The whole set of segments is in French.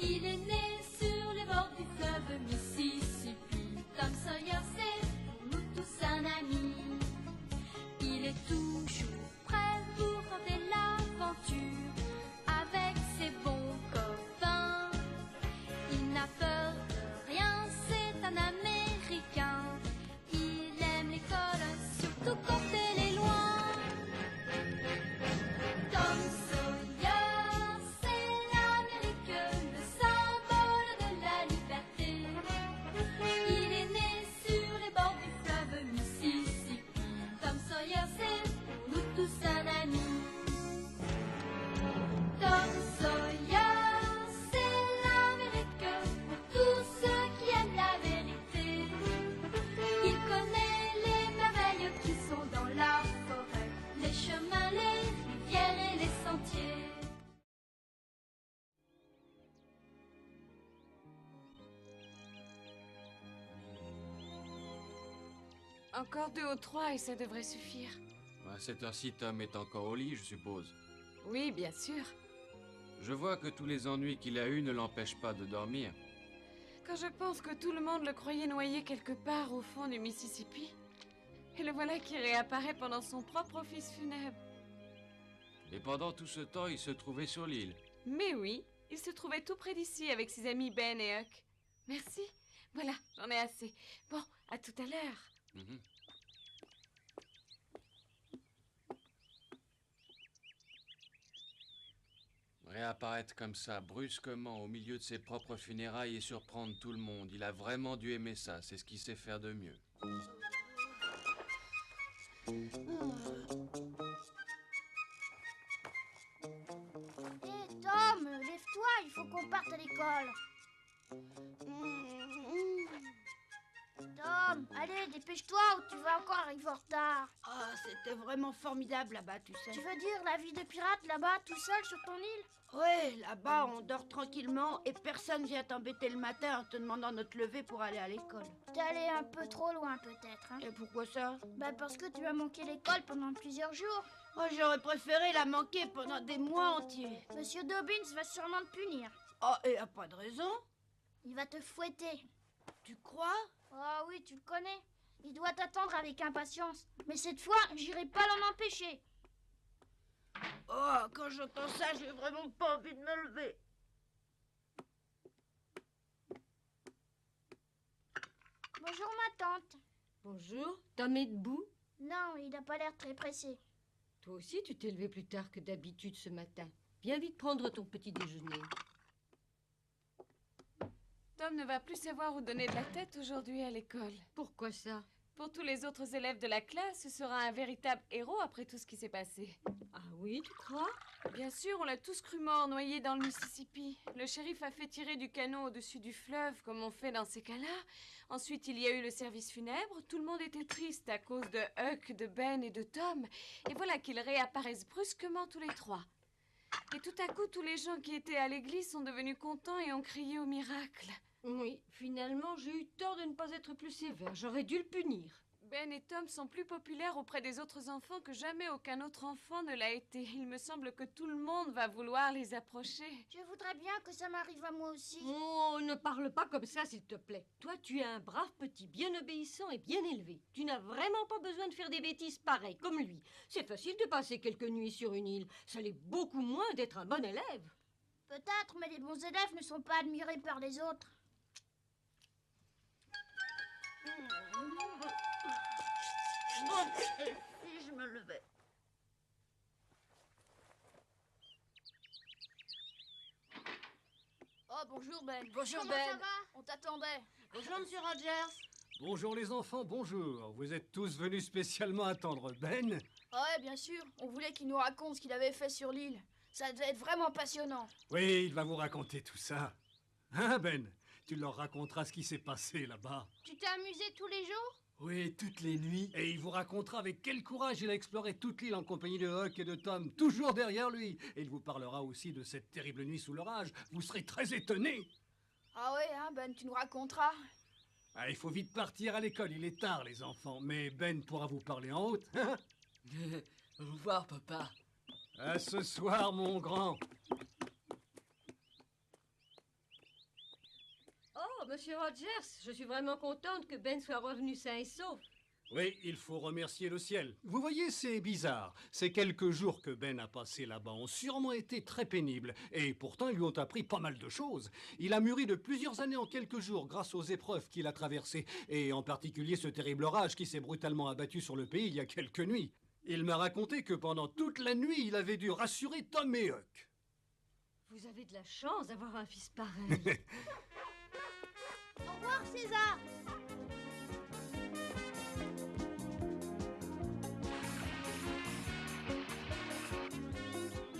Il est né sur les bords du fleuve Mississippi. Tom Sawyer, c'est pour nous tous un ami. Il est toujours prêt pour tenter l'aventure avec ses bons copains. Il n'a peur de rien, c'est un Américain. Il aime l'école, surtout quand elle est loin. Tom Sawyer, c'est l'Amérique, le symbole de la liberté. Il est né sur les bords du fleuve Mississippi. Tom Sawyer, c'est pour nous tous un ami. Tom Sawyer, c'est l'Amérique pour tous ceux qui aiment la vérité. Il connaît les merveilles qui sont dans la forêt, les chemins, les rivières et les sentiers. Encore 2 ou 3 et ça devrait suffire. À cette heure-ci, Tom est encore au lit, je suppose. Oui, bien sûr. Je vois que tous les ennuis qu'il a eus ne l'empêchent pas de dormir. Quand je pense que tout le monde le croyait noyé quelque part au fond du Mississippi, et le voilà qui réapparaît pendant son propre office funèbre. Et pendant tout ce temps, il se trouvait sur l'île. Mais oui, il se trouvait tout près d'ici avec ses amis Ben et Huck. Merci. Voilà, j'en ai assez. Bon, à tout à l'heure. Mhm. Réapparaître comme ça, brusquement, au milieu de ses propres funérailles et surprendre tout le monde. Il a vraiment dû aimer ça, c'est ce qu'il sait faire de mieux. Hé, Tom, lève-toi, il faut qu'on parte à l'école. Tom, allez, dépêche-toi ou tu vas encore arriver en retard. Ah, c'était vraiment formidable là-bas, tu sais. Tu veux dire la vie de pirate là-bas, tout seul sur ton île? Ouais, là-bas, on dort tranquillement et personne vient t'embêter le matin en te demandant de te lever pour aller à l'école. T'es allé un peu trop loin peut-être, hein? Et pourquoi ça? Bah parce que tu as manqué l'école pendant plusieurs jours. Moi, j'aurais préféré la manquer pendant des mois entiers. Monsieur Dobbins va sûrement te punir. Oh, et y a pas de raison. Il va te fouetter. Tu crois? Oh oui, tu le connais. Il doit t'attendre avec impatience. Mais cette fois, j'irai pas l'en empêcher. Oh, quand j'entends ça, j'ai vraiment pas envie de me lever. Bonjour ma tante. Bonjour, Tom est debout? Non, il n'a pas l'air très pressé. Toi aussi, tu t'es levé plus tard que d'habitude ce matin. Viens vite prendre ton petit déjeuner. Tom ne va plus savoir où donner de la tête aujourd'hui à l'école. Pourquoi ça? Pour tous les autres élèves de la classe, ce sera un véritable héros après tout ce qui s'est passé. Ah oui, tu crois? Bien sûr, on l'a tous cru mort, noyé dans le Mississippi. Le shérif a fait tirer du canot au-dessus du fleuve, comme on fait dans ces cas-là. Ensuite, il y a eu le service funèbre. Tout le monde était triste à cause de Huck, de Ben et de Tom. Et voilà qu'ils réapparaissent brusquement tous les trois. Et tout à coup, tous les gens qui étaient à l'église sont devenus contents et ont crié au miracle. Oui, finalement, j'ai eu tort de ne pas être plus sévère. J'aurais dû le punir. Ben et Tom sont plus populaires auprès des autres enfants que jamais aucun autre enfant ne l'a été. Il me semble que tout le monde va vouloir les approcher. Je voudrais bien que ça m'arrive à moi aussi. Oh, ne parle pas comme ça, s'il te plaît. Toi, tu es un brave petit, bien obéissant et bien élevé. Tu n'as vraiment pas besoin de faire des bêtises pareilles, comme lui. C'est facile de passer quelques nuits sur une île. Ça l'est beaucoup moins d'être un bon élève. Peut-être, mais les bons élèves ne sont pas admirés par les autres. Bon, et si je me levais? Oh, bonjour Ben. Bonjour Comment ça va? On t'attendait. Bonjour, monsieur Rogers. Bonjour les enfants, bonjour. Vous êtes tous venus spécialement attendre Ben? Ouais, bien sûr. On voulait qu'il nous raconte ce qu'il avait fait sur l'île. Ça devait être vraiment passionnant. Oui, il va vous raconter tout ça. Hein, Ben? Tu leur raconteras ce qui s'est passé là-bas. Tu t'es amusé tous les jours? Oui, toutes les nuits. Et il vous racontera avec quel courage il a exploré toute l'île en compagnie de Huck et de Tom, toujours derrière lui. Et il vous parlera aussi de cette terrible nuit sous l'orage. Vous serez très étonnés. Ah ouais, hein, Ben, tu nous raconteras. Ah, il faut vite partir à l'école, il est tard les enfants. Mais Ben pourra vous parler en haute. Au revoir, papa. À ce soir, mon grand. Monsieur Rogers, je suis vraiment contente que Ben soit revenu sain et sauf. Oui, il faut remercier le ciel. Vous voyez, c'est bizarre. Ces quelques jours que Ben a passés là-bas ont sûrement été très pénibles. Et pourtant, ils lui ont appris pas mal de choses. Il a mûri de plusieurs années en quelques jours grâce aux épreuves qu'il a traversées. Et en particulier ce terrible orage qui s'est brutalement abattu sur le pays il y a quelques nuits. Il m'a raconté que pendant toute la nuit, il avait dû rassurer Tom et Huck. Vous avez de la chance d'avoir un fils pareil. Au revoir, César.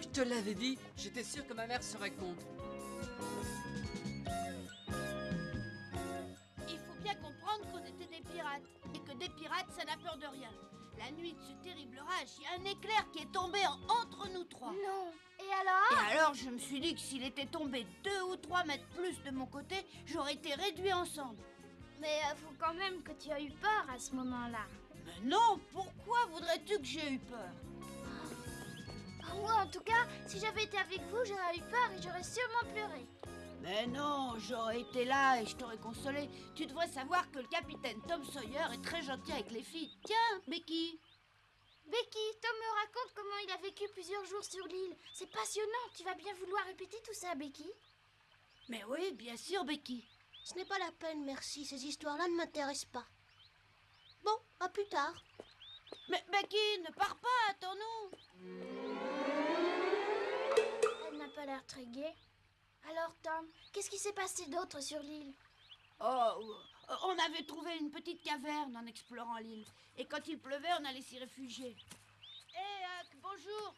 Je te l'avais dit, j'étais sûr que ma mère serait contre. Il faut bien comprendre qu'on était des pirates. Et que des pirates, ça n'a peur de rien. La nuit de ce terrible orage, il y a un éclair qui est tombé entre nous trois. Non. Et alors? Et alors, je me suis dit que s'il était tombé 2 ou 3 mètres plus de mon côté, j'aurais été réduit en cendres. Mais faut quand même que tu as eu peur à ce moment-là. Mais non, pourquoi voudrais-tu que j'ai eu peur? Moi, en tout cas, si j'avais été avec vous, j'aurais eu peur et j'aurais sûrement pleuré. Mais non, j'aurais été là et je t'aurais consolé. Tu devrais savoir que le capitaine Tom Sawyer est très gentil avec les filles. Tiens, Becky. Becky, Tom me raconte comment il a vécu plusieurs jours sur l'île. C'est passionnant. Tu vas bien vouloir répéter tout ça, Becky? Mais oui, bien sûr, Becky. Ce n'est pas la peine, merci. Ces histoires-là ne m'intéressent pas. Bon, à plus tard. Mais Becky, ne pars pas, attends-nous. Elle n'a pas l'air très gaie. Alors, Tom, qu'est-ce qui s'est passé d'autre sur l'île? Oh, on avait trouvé une petite caverne en explorant l'île. Et quand il pleuvait, on allait s'y réfugier. Hé, Huck, bonjour.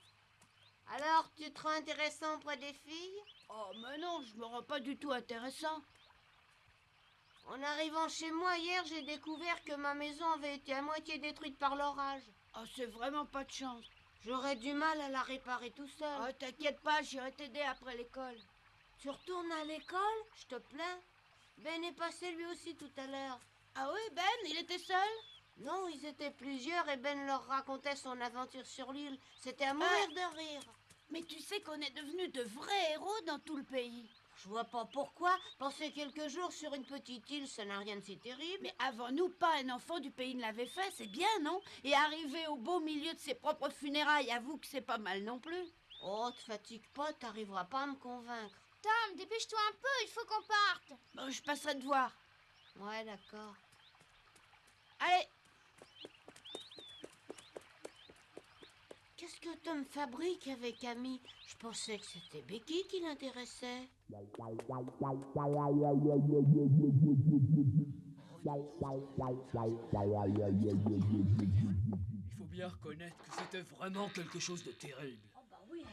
Alors, tu te rends intéressant auprès des filles? Oh, mais non, je me rends pas du tout intéressant. En arrivant chez moi hier, j'ai découvert que ma maison avait été à moitié détruite par l'orage. Oh, c'est vraiment pas de chance. J'aurais du mal à la réparer tout seul. Oh, t'inquiète pas, j'irai t'aider après l'école. Tu retournes à l'école, je te plains? Ben est passé lui aussi tout à l'heure. Ah oui, Ben, il était seul? Non, ils étaient plusieurs et Ben leur racontait son aventure sur l'île. C'était à mourir de rire. Mais tu sais qu'on est devenus de vrais héros dans tout le pays. Je vois pas pourquoi. Passer quelques jours sur une petite île, ça n'a rien de si terrible. Mais avant nous, pas un enfant du pays ne l'avait fait, c'est bien, non? Et arriver au beau milieu de ses propres funérailles, avoue que c'est pas mal non plus. Oh, te fatigue pas, t'arriveras pas à me convaincre. Tom, dépêche-toi un peu, il faut qu'on parte. Bon, je passerai te voir. Ouais, d'accord. Allez. Qu'est-ce que Tom fabrique avec Amy? Je pensais que c'était Becky qui l'intéressait. Il faut bien reconnaître que c'était vraiment quelque chose de terrible.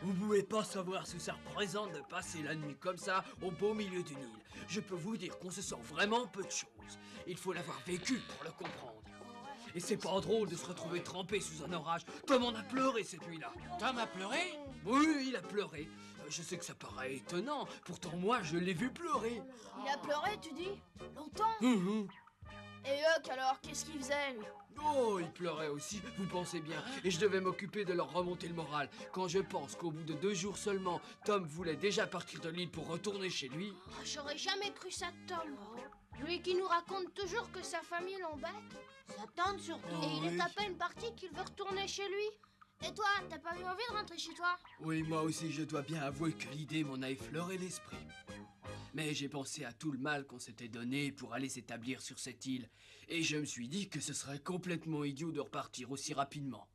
Vous pouvez pas savoir ce que ça représente de passer la nuit comme ça au beau milieu d'une île. Je peux vous dire qu'on se sent vraiment peu de choses. Il faut l'avoir vécu pour le comprendre. Et c'est pas drôle de se retrouver trempé sous un orage. Tom en a pleuré cette nuit-là. Tom a pleuré? Oui, il a pleuré. Je sais que ça paraît étonnant, pourtant moi je l'ai vu pleurer. Il a pleuré, tu dis? Longtemps? Et Huck, alors, qu'est-ce qu'il faisait, lui? Oh, il pleurait aussi, vous pensez bien. Et je devais m'occuper de leur remonter le moral. Quand je pense qu'au bout de 2 jours seulement, Tom voulait déjà partir de l'île pour retourner chez lui. Oh, j'aurais jamais cru ça de Tom. Lui qui nous raconte toujours que sa famille l'embête. Sa tante surtout. Et il est à peine parti qu'il veut retourner chez lui. Et toi, t'as pas eu envie de rentrer chez toi? Oui, moi aussi, je dois bien avouer que l'idée m'en a effleuré l'esprit. Mais j'ai pensé à tout le mal qu'on s'était donné pour aller s'établir sur cette île. Et je me suis dit que ce serait complètement idiot de repartir aussi rapidement.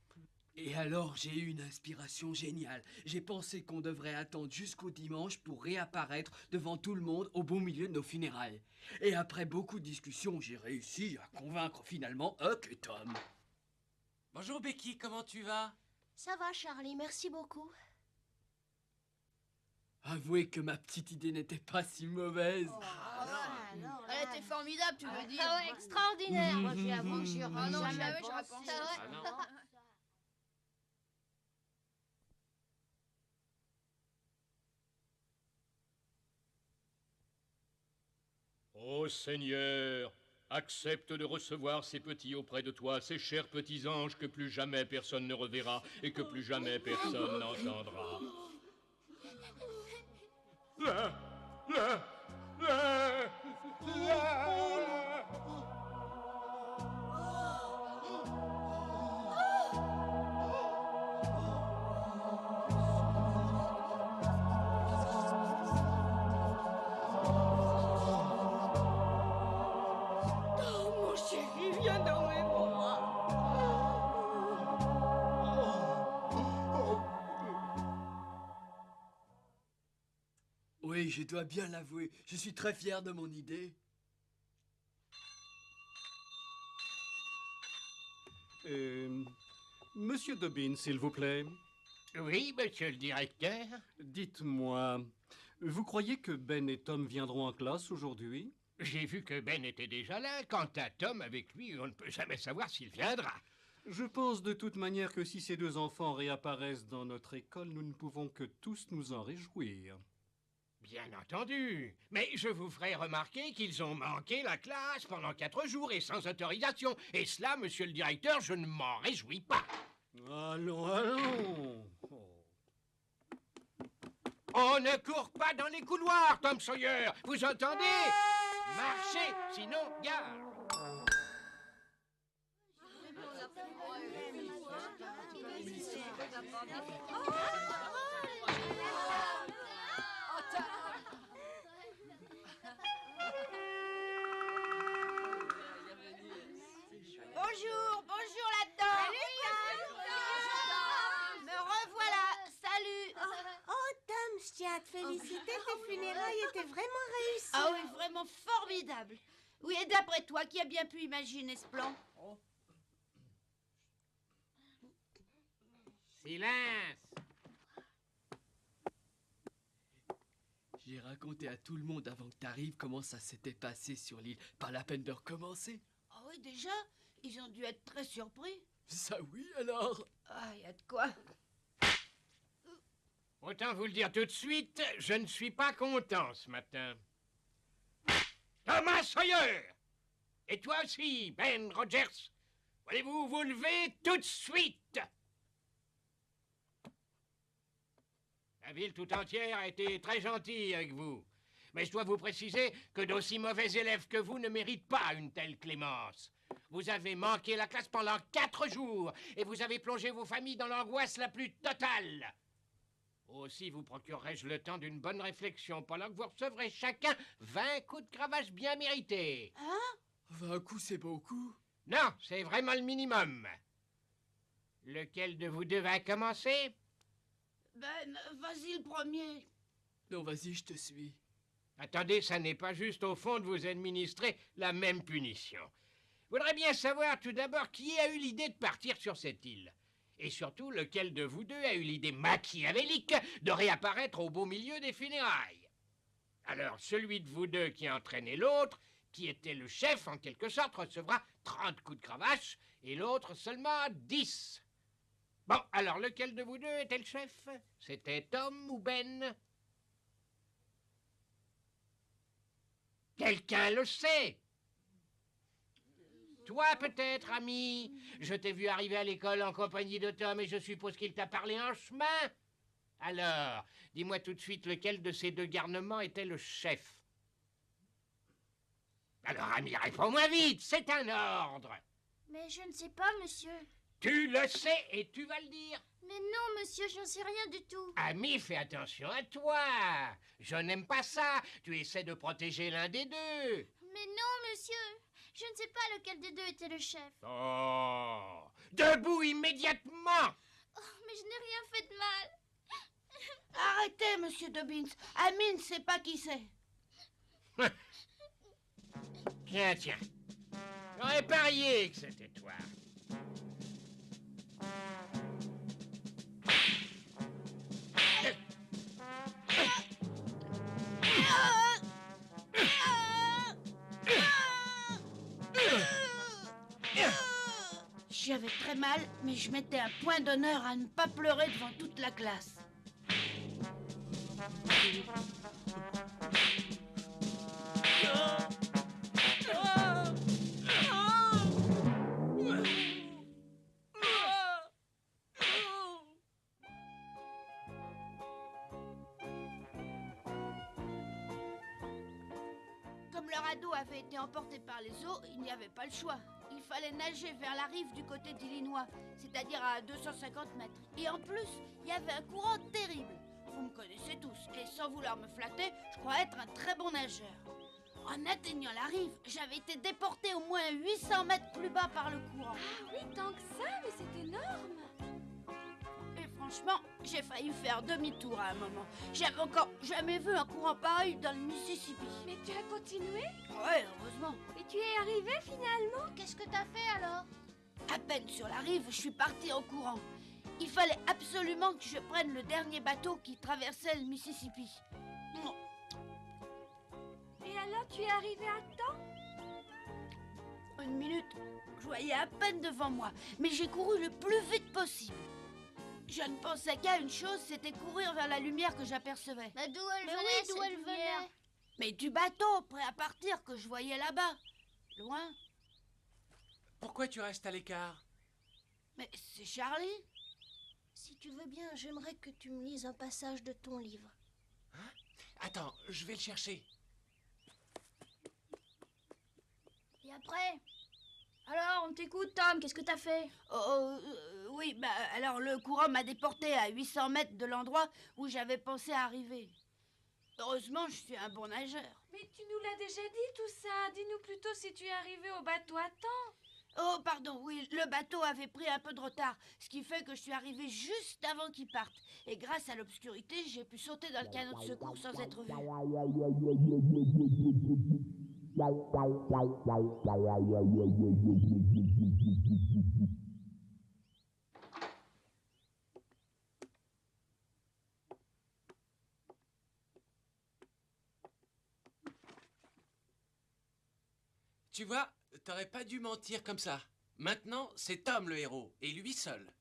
Et alors, j'ai eu une inspiration géniale. J'ai pensé qu'on devrait attendre jusqu'au dimanche pour réapparaître devant tout le monde au beau milieu de nos funérailles. Et après beaucoup de discussions, j'ai réussi à convaincre finalement Huck et Tom. Bonjour Becky, comment tu vas? Ça va, Charlie, merci beaucoup. Avouez que ma petite idée n'était pas si mauvaise. Elle était formidable, tu veux dire? Ah ouais, extraordinaire. Moi, j'avoue que j'y aurais Ah non, jamais j'avais pensé. pensé. Ah non. Ô Seigneur, accepte de recevoir ces petits auprès de toi, ces chers petits anges que plus jamais personne ne reverra et que plus jamais personne n'entendra. La, la, la, la. Oui, je dois bien l'avouer, je suis très fier de mon idée. Monsieur Dobbin, s'il vous plaît. Oui, monsieur le directeur. Dites-moi, vous croyez que Ben et Tom viendront en classe aujourd'hui? J'ai vu que Ben était déjà là. Quant à Tom, avec lui, on ne peut jamais savoir s'il viendra. Je pense de toute manière que si ces deux enfants réapparaissent dans notre école, nous ne pouvons que tous nous en réjouir. Bien entendu. Mais je vous ferai remarquer qu'ils ont manqué la classe pendant 4 jours et sans autorisation. Et cela, monsieur le directeur, je ne m'en réjouis pas. Allons, allons. On ne court pas dans les couloirs, Tom Sawyer. Vous entendez? Marchez, sinon, gare. Bonjour, bonjour là-dedans. Me revoilà, salut. Oh, Tom, je tiens à te féliciter, tes funérailles étaient vraiment réussies. Ah oui, vraiment formidable. Oui, et d'après toi, qui a bien pu imaginer ce plan? Silence. J'ai raconté à tout le monde avant que t'arrives comment ça s'était passé sur l'île. Pas la peine de recommencer. Ah oui, déjà? Ils ont dû être très surpris. Ça oui, alors? Ah, y a de quoi. Autant vous le dire tout de suite, je ne suis pas content ce matin. Thomas Sawyer! Et toi aussi, Ben Rogers! Voulez-vous vous lever tout de suite? La ville tout entière a été très gentille avec vous. Mais je dois vous préciser que d'aussi mauvais élèves que vous ne méritent pas une telle clémence. Vous avez manqué la classe pendant 4 jours et vous avez plongé vos familles dans l'angoisse la plus totale. Aussi vous procurerai-je le temps d'une bonne réflexion pendant que vous recevrez chacun 20 coups de cravache bien mérités. Hein? 20 coups, c'est beaucoup. Non, c'est vraiment le minimum. Lequel de vous deux va commencer? Ben, vas-y le premier. Non, vas-y, je te suis. Attendez, ça n'est pas juste au fond de vous administrer la même punition. Je voudrais bien savoir tout d'abord qui a eu l'idée de partir sur cette île. Et surtout, lequel de vous deux a eu l'idée machiavélique de réapparaître au beau milieu des funérailles. Alors, celui de vous deux qui a entraîné l'autre, qui était le chef en quelque sorte, recevra 30 coups de cravache et l'autre seulement 10. Bon, alors lequel de vous deux était le chef? C'était Tom ou Ben? Quelqu'un le sait? Toi peut-être, ami? Je t'ai vu arriver à l'école en compagnie de Tom et je suppose qu'il t'a parlé en chemin. Alors, dis-moi tout de suite lequel de ces deux garnements était le chef. Alors, ami, réponds-moi vite, c'est un ordre. Mais je ne sais pas, monsieur. Tu le sais et tu vas le dire. Mais non, monsieur, je n'en sais rien du tout. Ami, fais attention à toi. Je n'aime pas ça. Tu essaies de protéger l'un des deux. Mais non, monsieur. Je ne sais pas lequel des deux était le chef. Oh, debout immédiatement. Oh, mais je n'ai rien fait de mal. Arrêtez, monsieur Dobbins. Ami ne sait pas qui c'est. Tiens, tiens. J'aurais parié que c'était toi. J'avais très mal, mais je mettais un point d'honneur à ne pas pleurer devant toute la classe. Comme le radeau avait été emporté par les eaux, il n'y avait pas le choix. Il fallait nager vers la rive du côté d'Illinois, c'est-à-dire à 250 mètres. Et en plus, il y avait un courant terrible. Vous me connaissez tous, et sans vouloir me flatter, je crois être un très bon nageur. En atteignant la rive, j'avais été déporté au moins 800 mètres plus bas par le courant. Ah oui, tant que ça, mais c'est énorme. Et Franchement, j'ai failli faire demi-tour à un moment. J'avais encore jamais vu un courant pareil dans le Mississippi. Mais tu as continué? Ouais, heureusement. Et tu es arrivé finalement? Qu'est-ce que t'as fait alors? À peine sur la rive, je suis partie en courant. Il fallait absolument que je prenne le dernier bateau qui traversait le Mississippi. Et alors tu es arrivé à temps? Une minute, je voyais à peine devant moi, mais j'ai couru le plus vite possible. Je ne pensais qu'à une chose, c'était courir vers la lumière que j'apercevais. Mais d'où elle venait, d'où cette elle lumière? venait? Mais du bateau, prêt à partir, que je voyais là-bas. Loin. Pourquoi tu restes à l'écart? Mais c'est Charlie. Si tu veux bien, j'aimerais que tu me lises un passage de ton livre. Attends, je vais le chercher. Et après? Alors, on t'écoute, Tom, qu'est-ce que t'as fait? Oui, bah alors le courant m'a déporté à 800 mètres de l'endroit où j'avais pensé arriver. Heureusement, je suis un bon nageur. Mais tu nous l'as déjà dit tout ça. Dis-nous plutôt si tu es arrivé au bateau à temps. Oh, pardon, oui, le bateau avait pris un peu de retard, ce qui fait que je suis arrivée juste avant qu'il parte. Et grâce à l'obscurité, j'ai pu sauter dans le canot de secours sans être vue. Tu vois, t'aurais pas dû mentir comme ça. Maintenant, c'est Tom le héros, et lui seul.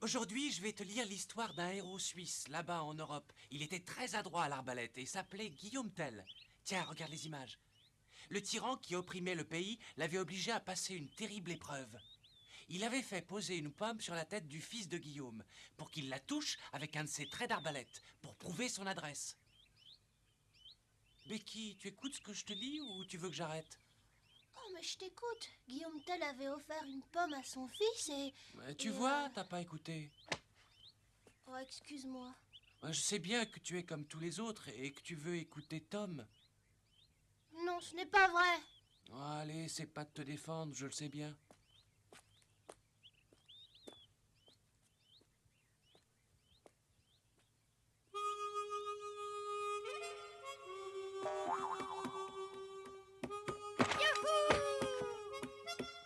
Aujourd'hui, je vais te lire l'histoire d'un héros suisse, là-bas en Europe. Il était très adroit à l'arbalète et s'appelait Guillaume Tell. Tiens, regarde les images. Le tyran qui opprimait le pays l'avait obligé à passer une terrible épreuve. Il avait fait poser une pomme sur la tête du fils de Guillaume pour qu'il la touche avec un de ses traits d'arbalète pour prouver son adresse. Becky, tu écoutes ce que je te lis ou tu veux que j'arrête? Oh, mais je t'écoute. Guillaume Tell avait offert une pomme à son fils et... Tu vois, t'as pas écouté. Oh, excuse-moi. Je sais bien que tu es comme tous les autres et que tu veux écouter Tom. Non, ce n'est pas vrai. Oh, allez, c'est pas de te défendre, je le sais bien.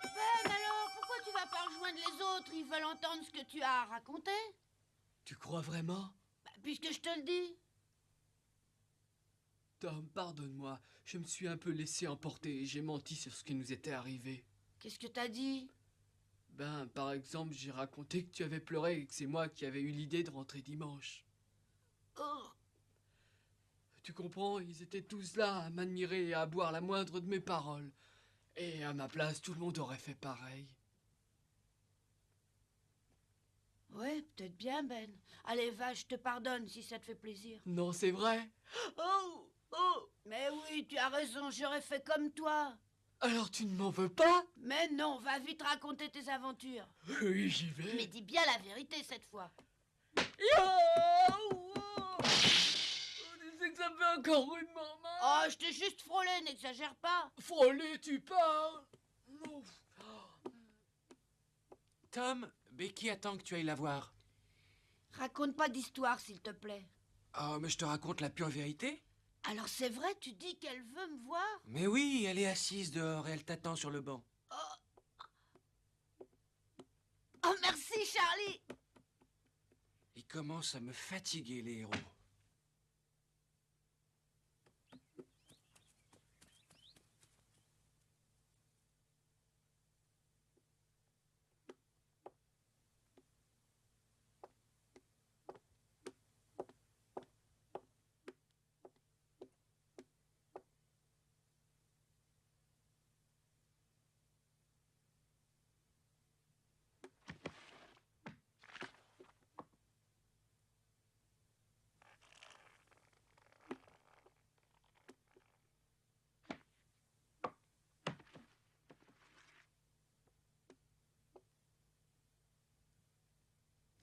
Ben alors, pourquoi tu vas pas rejoindre les autres? Ils veulent entendre ce que tu as à raconter. Tu crois vraiment? Bah, puisque je te le dis. Tom, pardonne-moi. Je me suis un peu laissé emporter et j'ai menti sur ce qui nous était arrivé. Qu'est-ce que t'as dit? Ben, par exemple, j'ai raconté que tu avais pleuré et que c'est moi qui avais eu l'idée de rentrer dimanche. Oh. Tu comprends, ils étaient tous là à m'admirer et à boire la moindre de mes paroles. Et à ma place, tout le monde aurait fait pareil. Ouais, peut-être bien, Ben. Allez, va, je te pardonne si ça te fait plaisir. Non, c'est vrai. Oh, oh. Mais oui, tu as raison, j'aurais fait comme toi. Alors tu ne m'en veux pas? Mais non, va vite raconter tes aventures. Oui, j'y vais. Mais dis bien la vérité cette fois. Tu sais que ça me fait encore rudement mal. Oh, je t'ai juste frôlé, n'exagère pas. Frôlé, tu parles? Non. Tom, Becky attend que tu ailles la voir. Raconte pas d'histoire, s'il te plaît. Oh, mais je te raconte la pure vérité. Alors c'est vrai, tu dis qu'elle veut me voir? Mais oui, elle est assise dehors et elle t'attend sur le banc. Oh, merci, Charlie. Ils commencent à me fatiguer, les héros.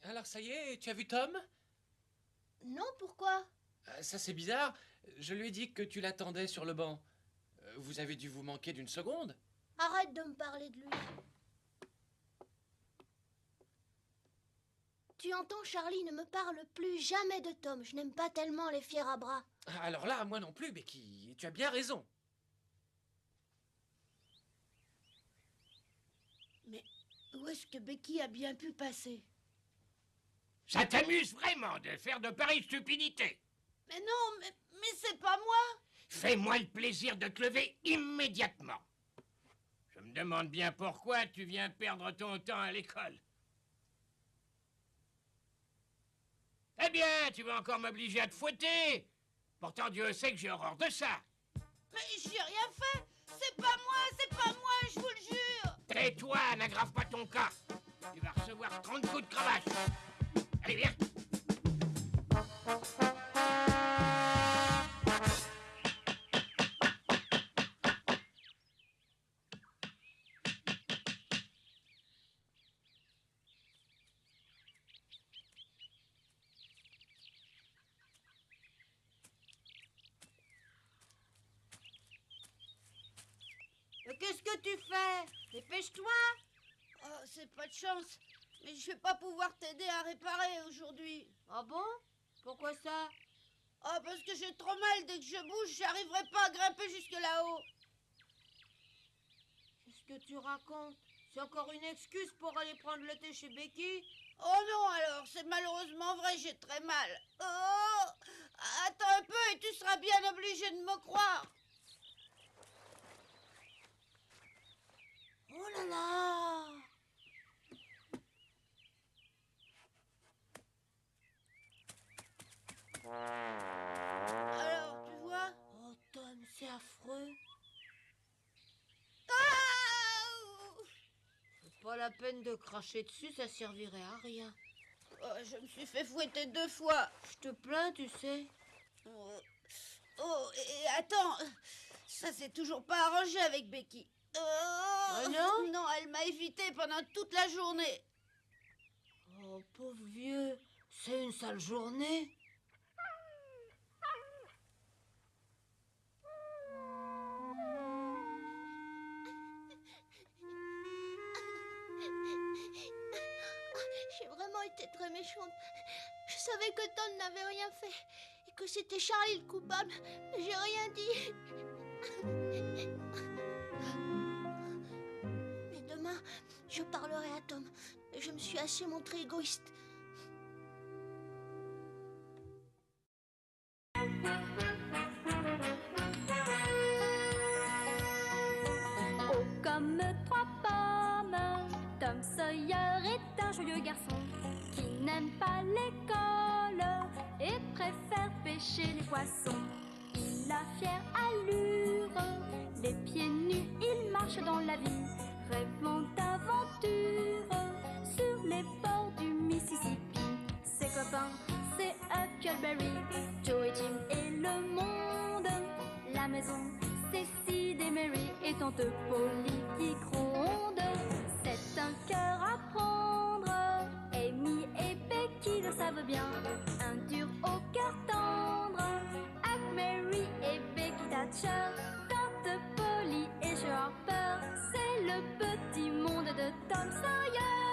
Alors ça y est, tu as vu Tom? Non, pourquoi? Ça c'est bizarre. Je lui ai dit que tu l'attendais sur le banc. Vous avez dû vous manquer d'une seconde. Arrête de me parler de lui. Tu entends, Charlie, ne me parle plus jamais de Tom. Je n'aime pas tellement les fiers à bras. Alors là, moi non plus, Becky. Tu as bien raison. Mais où est-ce que Becky a bien pu passer? Ça t'amuse vraiment de faire de pareilles stupidités? Mais non, mais c'est pas moi. Fais-moi le plaisir de te lever immédiatement. Je me demande bien pourquoi tu viens perdre ton temps à l'école. Eh bien, tu vas encore m'obliger à te fouetter. Pourtant, Dieu sait que j'ai horreur de ça. Mais j'ai rien fait. C'est pas moi, je vous le jure. Tais-toi, n'aggrave pas ton cas. Tu vas recevoir 30 coups de cravache. Allez, viens. Qu'est-ce que tu fais? Dépêche-toi. Oh, c'est pas de chance. Mais je vais pas pouvoir t'aider à réparer aujourd'hui. Ah bon? Pourquoi ça? Ah, parce que j'ai trop mal. Dès que je bouge, j'arriverai pas à grimper jusque là-haut. Qu'est-ce que tu racontes? C'est encore une excuse pour aller prendre le thé chez Becky? Oh non, alors, c'est malheureusement vrai, j'ai très mal. Oh! Attends un peu et tu seras bien obligé de me croire. Oh là là! Alors, tu vois? Oh Tom, c'est affreux. C'est pas la peine de cracher dessus, ça servirait à rien. Oh, je me suis fait fouetter 2 fois. Je te plains, tu sais. Oh, et attends, ça s'est toujours pas arrangé avec Becky. Ah non? Non, elle m'a évité pendant toute la journée. Oh, pauvre vieux, c'est une sale journée. J'ai vraiment été très méchante. Je savais que Tom n'avait rien fait et que c'était Charlie le coupable, mais j'ai rien dit. Mais demain, je parlerai à Tom. Je me suis assez montrée égoïste. Oh, comme 3 pommes, Tom Sawyer est un joyeux garçon qui n'aime pas l'école et préfère pêcher les poissons. Il a fière allure, les pieds nus, il marche dans la vie, rêvant d'aventure sur les bords du Mississippi. Ses copains, c'est Huckleberry, Joe et Jim et le monde. La maison, c'est Sid et Mary et tante Polly qui gronde. C'est un cœur à prendre, Amy et Becky le savent bien. Un dur au cœur tendre, Huck, Mary et Becky Thatcher. Tante Polly et Joe Harper, c'est le petit monde de Tom Sawyer.